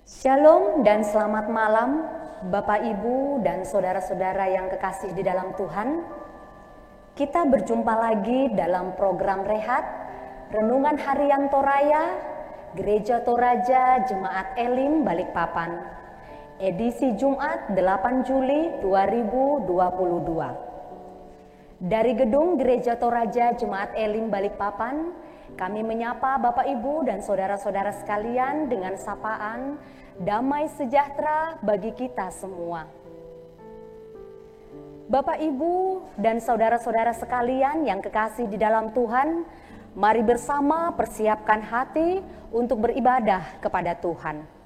Shalom dan selamat malam Bapak Ibu dan saudara-saudara yang kekasih di dalam Tuhan. Kita berjumpa lagi dalam program Rehat, Renungan Harian Toraya, Gereja Toraja Jemaat Elim Balikpapan, edisi Jumat 8 Juli 2022. Dari gedung Gereja Toraja Jemaat Elim Balikpapan, kami menyapa Bapak Ibu dan saudara-saudara sekalian dengan sapaan damai sejahtera bagi kita semua. Bapak Ibu dan saudara-saudara sekalian yang kekasih di dalam Tuhan, mari bersama persiapkan hati untuk beribadah kepada Tuhan.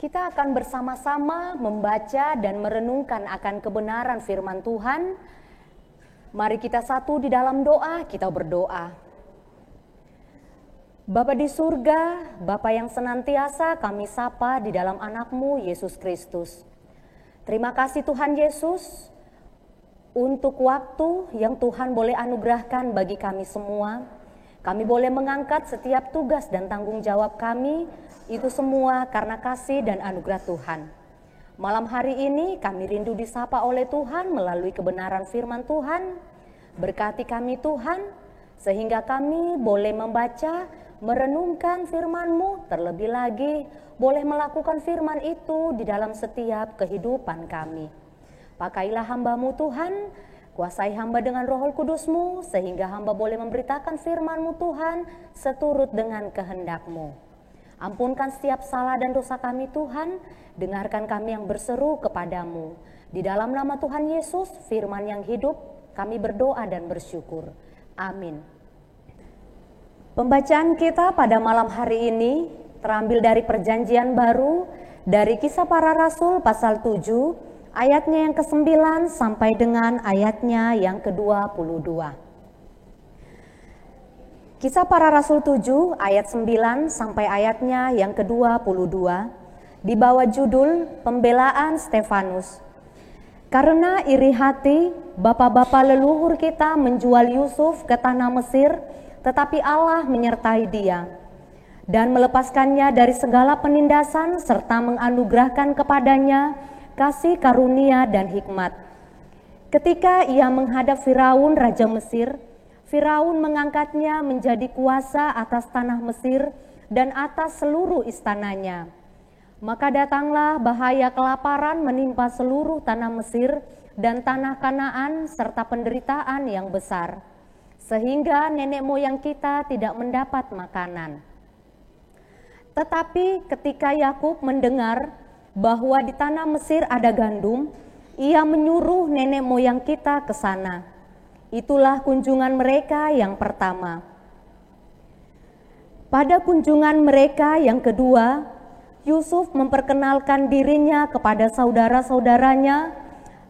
Kita akan bersama-sama membaca dan merenungkan akan kebenaran firman Tuhan. Mari kita satu di dalam doa, kita berdoa. Bapa di surga, Bapa yang senantiasa kami sapa di dalam anak-Mu Yesus Kristus. Terima kasih Tuhan Yesus untuk waktu yang Tuhan boleh anugerahkan bagi kami semua. Kami boleh mengangkat setiap tugas dan tanggung jawab kami, itu semua karena kasih dan anugerah Tuhan. Malam hari ini kami rindu disapa oleh Tuhan melalui kebenaran firman Tuhan. Berkati kami Tuhan, sehingga kami boleh membaca, merenungkan firman-Mu, terlebih lagi boleh melakukan firman itu di dalam setiap kehidupan kami. Pakailah hamba-Mu Tuhan, kuasai hamba dengan Roh Kudus-Mu, sehingga hamba boleh memberitakan firman-Mu Tuhan seturut dengan kehendak-Mu. Ampunkan setiap salah dan dosa kami Tuhan, dengarkan kami yang berseru kepadamu. Di dalam nama Tuhan Yesus, firman yang hidup, kami berdoa dan bersyukur. Amin. Pembacaan kita pada malam hari ini terambil dari Perjanjian Baru, dari Kisah Para Rasul pasal 7, ayatnya yang ke-9 sampai dengan ayatnya yang ke-22. Kisah Para Rasul 7 ayat 9 sampai ayatnya yang ke-22 di bawah judul Pembelaan Stefanus. Karena iri hati, bapak-bapak leluhur kita menjual Yusuf ke tanah Mesir, tetapi Allah menyertai dia dan melepaskannya dari segala penindasan serta menganugerahkan kepadanya kasih karunia dan hikmat. Ketika ia menghadap Firaun Raja Mesir, Firaun mengangkatnya menjadi kuasa atas tanah Mesir dan atas seluruh istananya. Maka datanglah bahaya kelaparan menimpa seluruh tanah Mesir dan tanah Kanaan serta penderitaan yang besar, sehingga nenek moyang kita tidak mendapat makanan. Tetapi ketika Yakub mendengar bahwa di tanah Mesir ada gandum, ia menyuruh nenek moyang kita ke sana. Itulah kunjungan mereka yang pertama. Pada kunjungan mereka yang kedua, Yusuf memperkenalkan dirinya kepada saudara-saudaranya,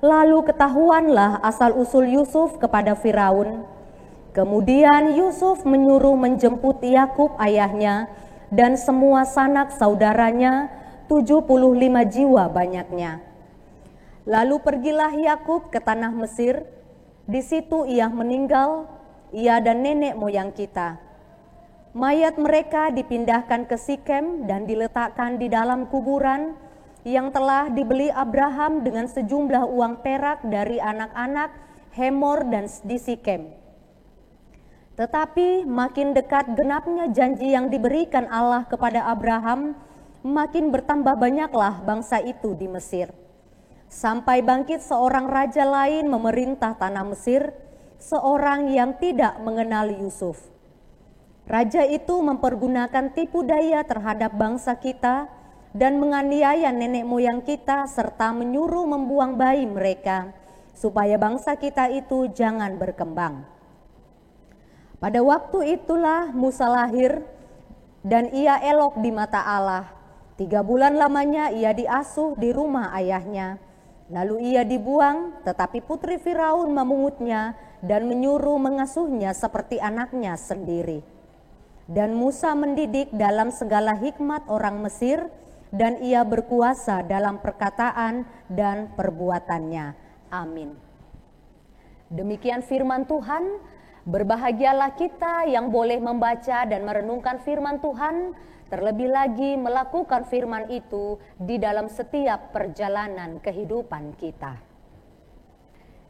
lalu ketahuanlah asal-usul Yusuf kepada Firaun. Kemudian Yusuf menyuruh menjemput Yakub ayahnya dan semua sanak saudaranya, 75 jiwa banyaknya. Lalu pergilah Yakub ke tanah Mesir. Di situ ia meninggal, ia dan nenek moyang kita. Mayat mereka dipindahkan ke Sikem dan diletakkan di dalam kuburan yang telah dibeli Abraham dengan sejumlah uang perak dari anak-anak Hemor dan di Sikem. Tetapi makin dekat genapnya janji yang diberikan Allah kepada Abraham, makin bertambah banyaklah bangsa itu di Mesir. Sampai bangkit seorang raja lain memerintah tanah Mesir, seorang yang tidak mengenal Yusuf. Raja itu mempergunakan tipu daya terhadap bangsa kita dan menganiaya nenek moyang kita serta menyuruh membuang bayi mereka supaya bangsa kita itu jangan berkembang. Pada waktu itulah Musa lahir dan ia elok di mata Allah. 3 bulan lamanya ia diasuh di rumah ayahnya. Lalu ia dibuang, tetapi putri Firaun memungutnya dan menyuruh mengasuhnya seperti anaknya sendiri. Dan Musa mendidik dalam segala hikmat orang Mesir, dan ia berkuasa dalam perkataan dan perbuatannya. Amin. Demikian firman Tuhan. Berbahagialah kita yang boleh membaca dan merenungkan firman Tuhan, terlebih lagi melakukan firman itu di dalam setiap perjalanan kehidupan kita.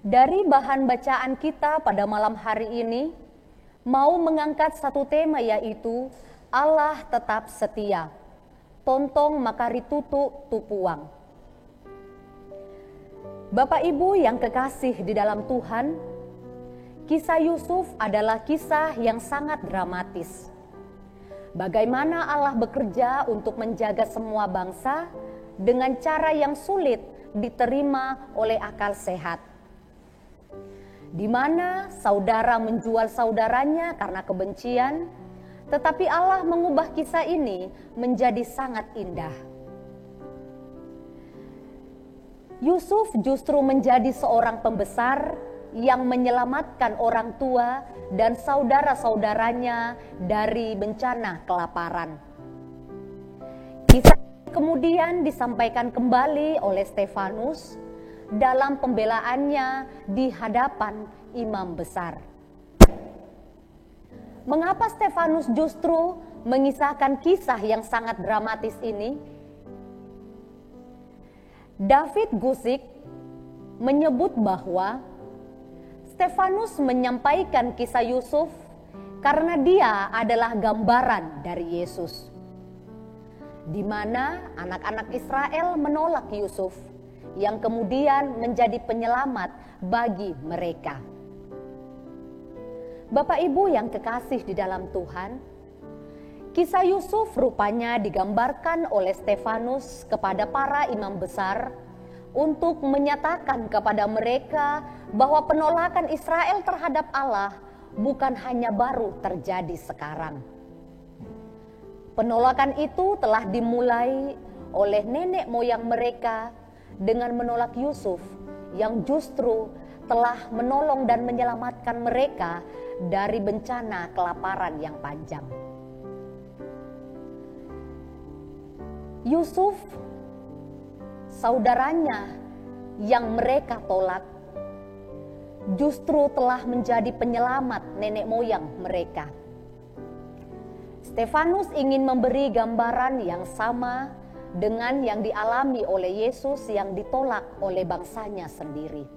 Dari bahan bacaan kita pada malam hari ini, mau mengangkat satu tema, yaitu Allah tetap setia. Tontong makari tutu tupuang. Bapak Ibu yang kekasih di dalam Tuhan, kisah Yusuf adalah kisah yang sangat dramatis. Bagaimana Allah bekerja untuk menjaga semua bangsa dengan cara yang sulit diterima oleh akal sehat. Di mana saudara menjual saudaranya karena kebencian, tetapi Allah mengubah kisah ini menjadi sangat indah. Yusuf justru menjadi seorang pembesar yang menyelamatkan orang tua dan saudara-saudaranya dari bencana kelaparan. Kisah kemudian disampaikan kembali oleh Stefanus dalam pembelaannya di hadapan imam besar. Mengapa Stefanus justru mengisahkan kisah yang sangat dramatis ini? David Guzik menyebut bahwa Stefanus menyampaikan kisah Yusuf karena dia adalah gambaran dari Yesus, di mana anak-anak Israel menolak Yusuf, yang kemudian menjadi penyelamat bagi mereka. Bapak Ibu yang kekasih di dalam Tuhan, kisah Yusuf rupanya digambarkan oleh Stefanus kepada para imam besar untuk menyatakan kepada mereka bahwa penolakan Israel terhadap Allah bukan hanya baru terjadi sekarang. Penolakan itu telah dimulai oleh nenek moyang mereka dengan menolak Yusuf yang justru telah menolong dan menyelamatkan mereka dari bencana kelaparan yang panjang. Yusuf, saudaranya yang mereka tolak, justru telah menjadi penyelamat nenek moyang mereka. Stefanus ingin memberi gambaran yang sama dengan yang dialami oleh Yesus yang ditolak oleh bangsanya sendiri.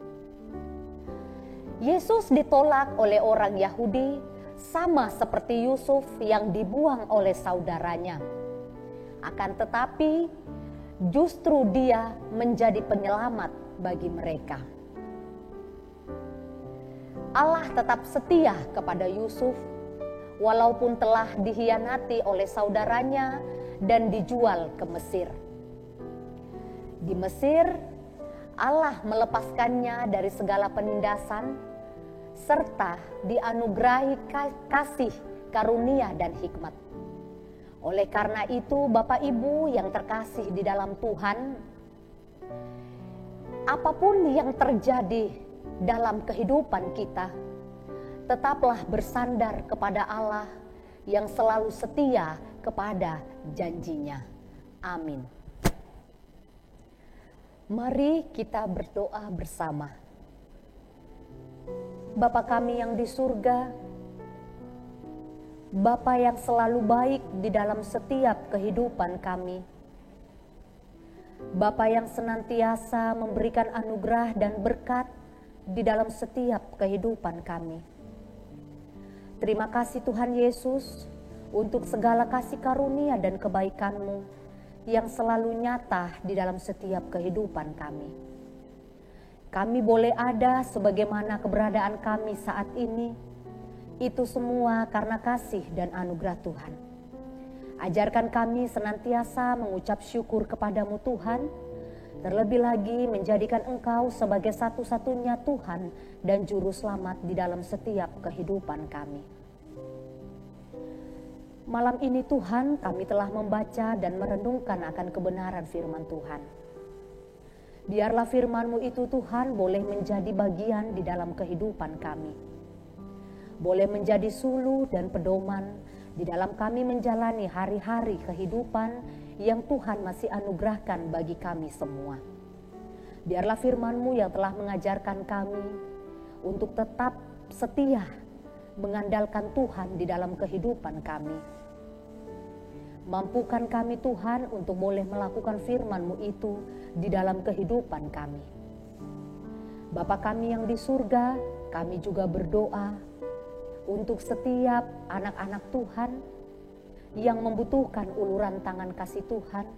Yesus ditolak oleh orang Yahudi sama seperti Yusuf yang dibuang oleh saudaranya. Akan tetapi justru dia menjadi penyelamat bagi mereka. Allah tetap setia kepada Yusuf walaupun telah dikhianati oleh saudaranya dan dijual ke Mesir. Di Mesir, Allah melepaskannya dari segala penindasan serta dianugerahi kasih, karunia, dan hikmat. Oleh karena itu, Bapak Ibu yang terkasih di dalam Tuhan, apapun yang terjadi dalam kehidupan kita, tetaplah bersandar kepada Allah yang selalu setia kepada janjinya. Amin. Mari kita berdoa bersama. Bapa kami yang di surga, Bapa yang selalu baik di dalam setiap kehidupan kami. Bapa yang senantiasa memberikan anugerah dan berkat di dalam setiap kehidupan kami. Terima kasih Tuhan Yesus untuk segala kasih karunia dan kebaikan-Mu yang selalu nyata di dalam setiap kehidupan kami. Kami boleh ada sebagaimana keberadaan kami saat ini, itu semua karena kasih dan anugerah Tuhan. Ajarkan kami senantiasa mengucap syukur kepadamu Tuhan, terlebih lagi menjadikan Engkau sebagai satu-satunya Tuhan dan Juru Selamat di dalam setiap kehidupan kami. Malam ini Tuhan, kami telah membaca dan merenungkan akan kebenaran firman Tuhan. Biarlah firman-Mu itu Tuhan boleh menjadi bagian di dalam kehidupan kami. Boleh menjadi suluh dan pedoman di dalam kami menjalani hari-hari kehidupan yang Tuhan masih anugerahkan bagi kami semua. Biarlah firman-Mu yang telah mengajarkan kami untuk tetap setia mengandalkan Tuhan di dalam kehidupan kami. Mampukan kami Tuhan untuk boleh melakukan firman-Mu itu di dalam kehidupan kami. Bapa kami yang di surga, kami juga berdoa untuk setiap anak-anak Tuhan yang membutuhkan uluran tangan kasih Tuhan,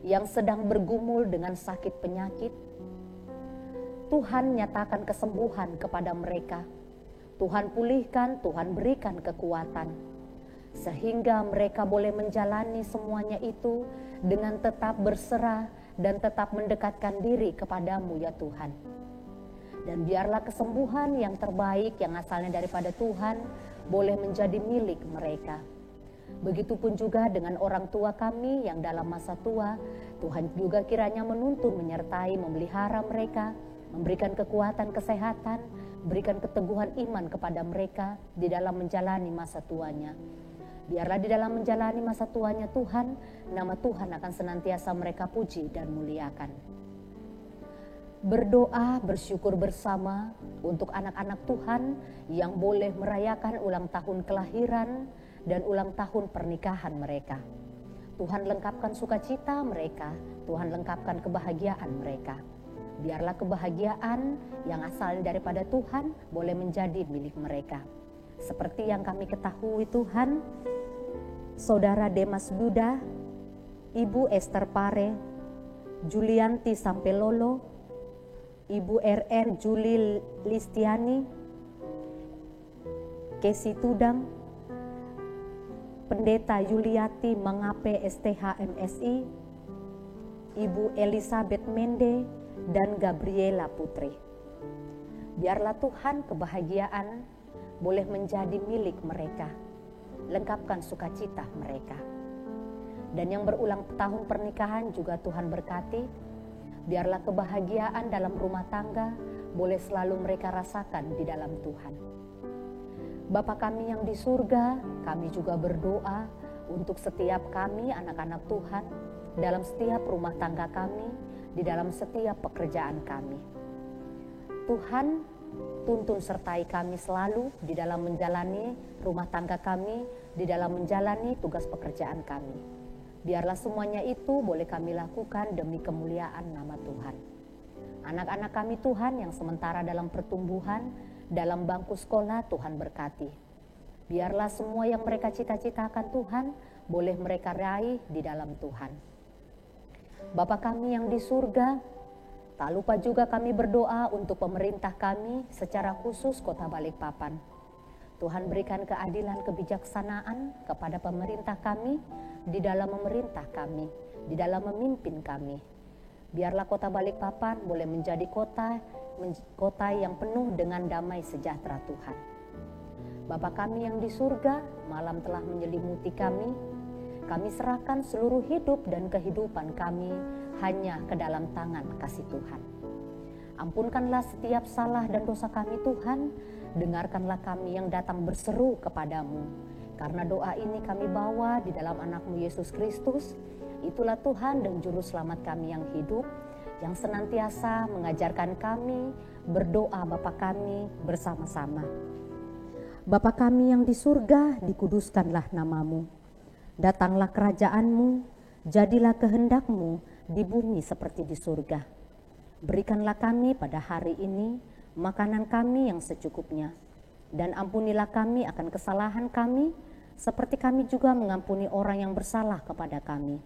yang sedang bergumul dengan sakit penyakit. Tuhan nyatakan kesembuhan kepada mereka. Tuhan pulihkan, Tuhan berikan kekuatan, sehingga mereka boleh menjalani semuanya itu dengan tetap berserah dan tetap mendekatkan diri kepadamu ya Tuhan. Dan biarlah kesembuhan yang terbaik yang asalnya daripada Tuhan boleh menjadi milik mereka. Begitupun juga dengan orang tua kami yang dalam masa tua, Tuhan juga kiranya menuntun, menyertai, memelihara mereka, memberikan kekuatan kesehatan, berikan keteguhan iman kepada mereka di dalam menjalani masa tuanya. Biarlah di dalam menjalani masa tuanya Tuhan, nama Tuhan akan senantiasa mereka puji dan muliakan. Berdoa, bersyukur bersama untuk anak-anak Tuhan yang boleh merayakan ulang tahun kelahiran dan ulang tahun pernikahan mereka. Tuhan lengkapkan sukacita mereka, Tuhan lengkapkan kebahagiaan mereka. Biarlah kebahagiaan yang asalnya daripada Tuhan boleh menjadi milik mereka. Seperti yang kami ketahui Tuhan, Saudara Demas Buda, Ibu Esther Pare, Julianti Sampelolo, Ibu RR Juli Listiani, Kesi Tudang, Pendeta Yuliati Mangape STH MSI, Ibu Elizabeth Mende, dan Gabriela Putri. Biarlah Tuhan kebahagiaan boleh menjadi milik mereka, lengkapkan sukacita mereka. Dan yang berulang tahun pernikahan juga Tuhan berkati, biarlah kebahagiaan dalam rumah tangga boleh selalu mereka rasakan di dalam Tuhan. Bapa kami yang di surga, kami juga berdoa untuk setiap kami anak-anak Tuhan, dalam setiap rumah tangga kami, di dalam setiap pekerjaan kami. Tuhan, tuntun sertai kami selalu di dalam menjalani rumah tangga kami, di dalam menjalani tugas pekerjaan kami. Biarlah semuanya itu boleh kami lakukan demi kemuliaan nama Tuhan. Anak-anak kami Tuhan yang sementara dalam pertumbuhan, dalam bangku sekolah, Tuhan berkati. Biarlah semua yang mereka cita-citakan Tuhan, boleh mereka raih di dalam Tuhan. Bapa kami yang di surga, tak lupa juga kami berdoa untuk pemerintah kami secara khusus Kota Balikpapan. Tuhan berikan keadilan kebijaksanaan kepada pemerintah kami di dalam memerintah kami, di dalam memimpin kami. Biarlah Kota Balikpapan boleh menjadi kota yang penuh dengan damai sejahtera Tuhan. Bapa kami yang di surga, malam telah menyelimuti kami. Kami serahkan seluruh hidup dan kehidupan kami hanya ke dalam tangan kasih Tuhan. Ampunkanlah setiap salah dan dosa kami Tuhan, dengarkanlah kami yang datang berseru kepadamu. Karena doa ini kami bawa di dalam anakmu Yesus Kristus, itulah Tuhan dan Juru Selamat kami yang hidup, yang senantiasa mengajarkan kami berdoa Bapa kami bersama-sama. Bapa kami yang di surga, dikuduskanlah namamu. Datanglah kerajaanmu, jadilah kehendakmu di bumi seperti di surga. Berikanlah kami pada hari ini makanan kami yang secukupnya. Dan ampunilah kami akan kesalahan kami, seperti kami juga mengampuni orang yang bersalah kepada kami.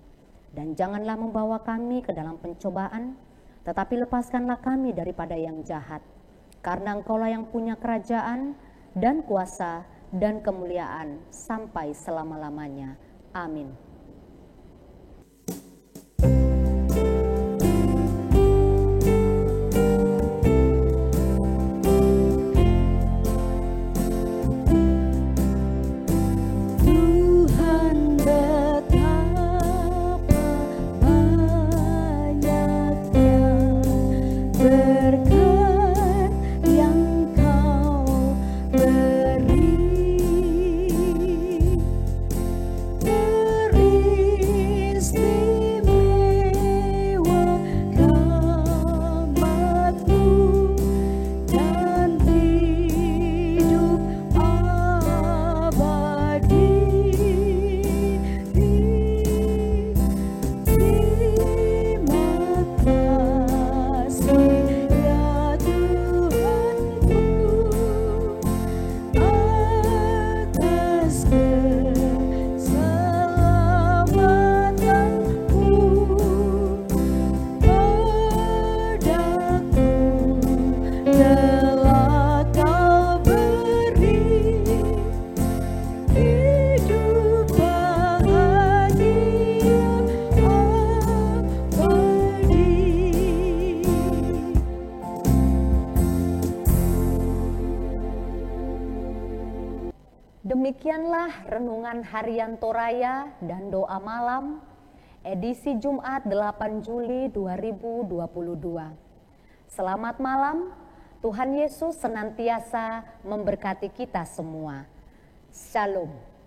Dan janganlah membawa kami ke dalam pencobaan, tetapi lepaskanlah kami daripada yang jahat. Karena Engkaulah yang punya kerajaan dan kuasa dan kemuliaan sampai selama-lamanya. Amin. Demikianlah renungan harian Toraya dan doa malam edisi Jumat 8 Juli 2022. Selamat malam, Tuhan Yesus senantiasa memberkati kita semua. Shalom.